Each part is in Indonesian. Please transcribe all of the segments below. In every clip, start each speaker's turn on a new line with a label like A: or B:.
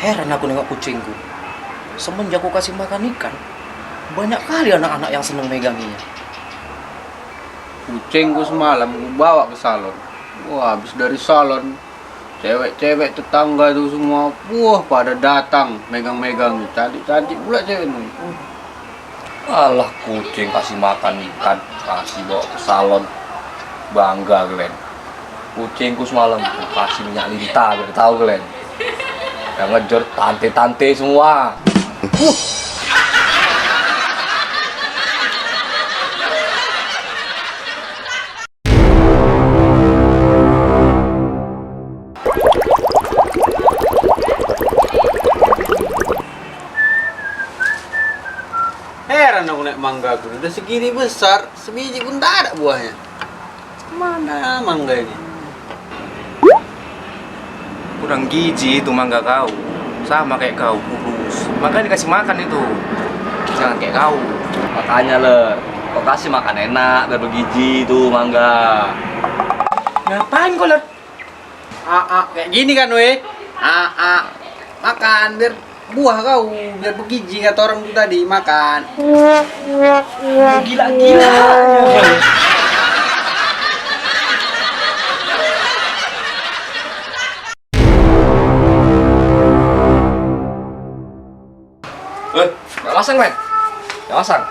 A: Heran aku nengok kucingku. Semenjak aku kasih makan ikan, banyak kali anak-anak yang seneng meganginya.
B: Kucingku semalam gue bawa ke salon. Wah, habis dari salon, cewek-cewek tetangga itu semua, wah pada datang megang-megang. Cantik-cantik pula cewek itu.
A: Alah, kucing kasih makan ikan, kasih bawa ke salon. Bangga kalian. Kucingku semalam kasih minyak lintah, biar tahu kalian. Yang ngejar tante-tante semua.
B: Heran aku naik mangga aku, udah segini besar, sebiji pun tak ada buahnya. Mana mangga ini?
A: Kurang gizi itu mangga kau. Sama kayak kau, kurus. Makanya dikasih makan itu. Jangan kayak kau. Makanya ler, kau kasih makan enak, biar bergizi itu mangga. Ngapain kau ler?
B: Kayak gini kan weh. Makan biar buah kau, biar bergizi kata orang itu tadi, makan.
A: Gila-gila. Gak pasang men? Gak pasang?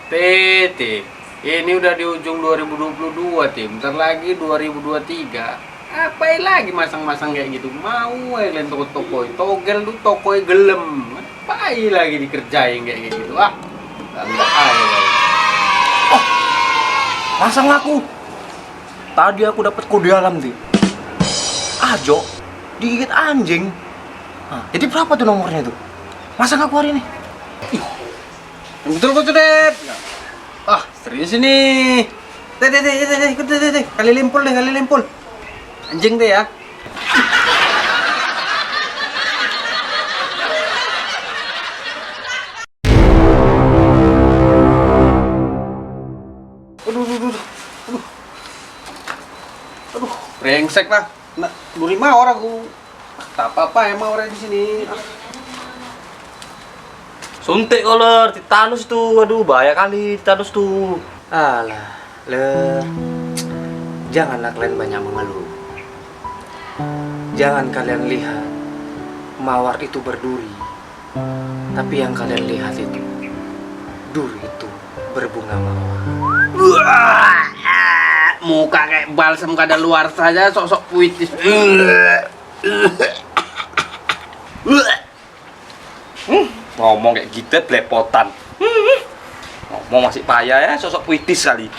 B: Tete, ini udah di ujung 2022 tim, bentar lagi 2023. Apain lagi masang-masang kayak gitu? Mau kalian toko-toko, togel tuh toko gelem. Apain lagi dikerjain kayak gitu? Enggak aja kali.
A: Pasang aku. Tadi aku dapat kode alam tuh. Ajo digigit anjing. Jadi berapa tuh nomornya tuh? Pasang aku hari ini.
B: Betul Det. Serius ini. Ikut deh. Kali limpul. Anjing deh ya. Aduh, brengsek lah. Nah, 25 orang aku. Tak apa-apa emang orang di sini.
A: Suntik kolor, titanus tuh. Aduh, bahaya kali titanus tuh. Alah, janganlah kalian banyak mengeluh. Jangan kalian lihat mawar itu berduri. Tapi yang kalian lihat itu duri itu berbunga mawar.
B: Muka kayak balsam kada luar saja, sok-sok puitis.
A: Ngomong kayak gitu belepotan. Ngomong masih payah ya, sosok puitis kali.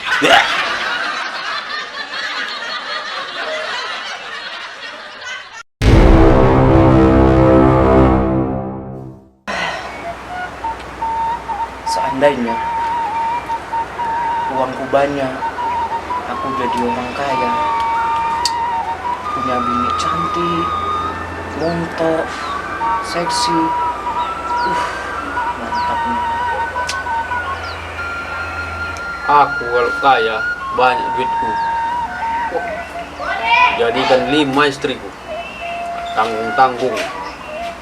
A: Seandainya uangku banyak, aku jadi orang kaya, punya bini cantik, montok, seksi, mantap nih.
B: Aku kalau kaya, banyak duitku. Jadikan 5 istriku. Tanggung-tanggung.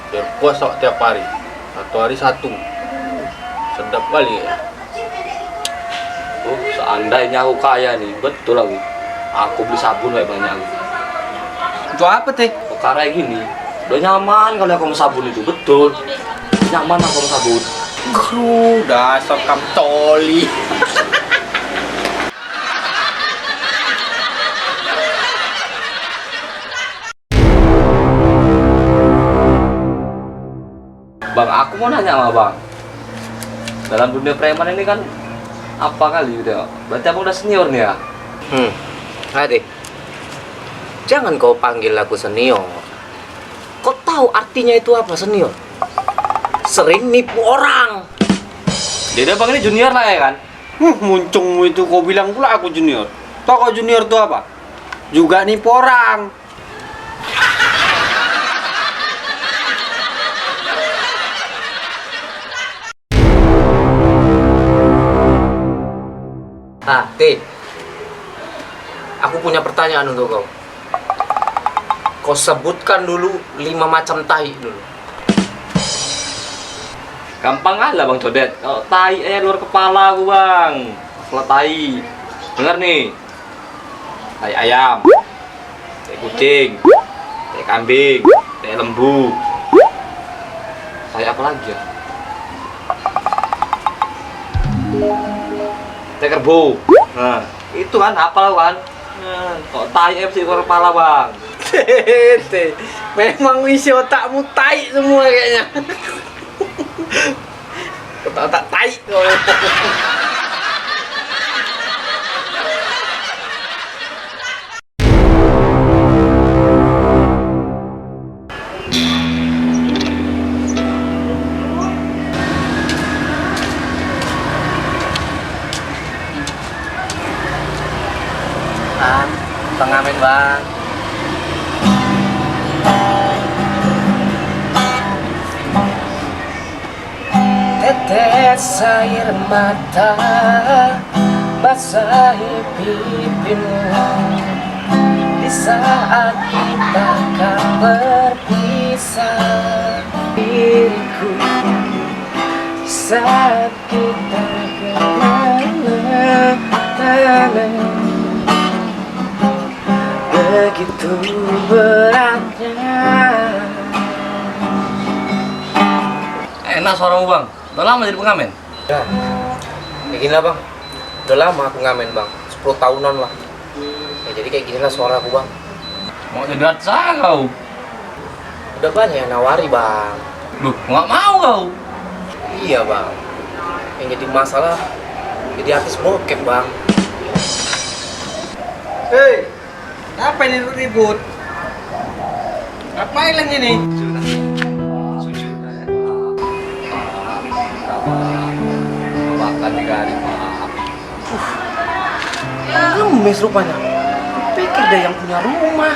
B: Biar puasa tiap hari. 1 hari 1. Sedap kali ya.
A: Seandainya aku kaya nih, betul aku beli sabun kayak banyak.
B: Untuk apa teh?
A: Karena gini, udah nyaman kalau aku mau sabun itu, betul. Nyaman aku mau sabun.
B: Dasar kamu toli.
A: Bang, aku mau nanya sama bang. Dalam dunia preman ini kan apa kali gitu ya? Berarti abang udah senior nih ya? Adik, jangan kau panggil aku senior. Kau tahu artinya itu apa senior? Sering nipu orang. Dia bang ini junior lah ya kan?
B: Muncungmu itu kau bilang pula aku junior. Tahu kau junior itu apa? Juga nipu orang.
A: Aku punya pertanyaan untuk kau.
C: kau sebutkan dulu 5 macam tai dulu.
A: Gampang aja Bang Codet. Kalau tai luar kepala aku Bang. Kalau tai, dengar nih. Tai ayam, tai kucing, tai kambing, tai lembu. Tai apa lagi ya? Tai kerbau. Nah, itu kan apa kan? Kok tai sih luar kepala Bang.
C: Tete, memang isi otakmu tai semua kayaknya. Otak-otak tai.
A: Pengamen Bang.
C: Tetes air mata basahi pipimu di saat kita akan berpisah. Diriku di saat kita kemana-mana, begitu beratnya.
A: Enak suaramu Bang. Udah lama jadi pengamen?
C: Ya, kayak gini lah bang. Udah lama aku ngamen bang, 10 tahunan lah. Ya, jadi kayak gini lah suara aku bang.
A: Mau jadi artis aja kau?
C: Udah banyak yang nawari bang.
A: Loh, nggak mau kau?
C: Iya bang. Yang jadi masalah jadi artis bokep bang.
B: Hei, apa ini ribut? Ngapain lagi nih?
A: Makan 3 hari Pak.
C: Ngemes rupanya. Pikir dia yang punya rumah.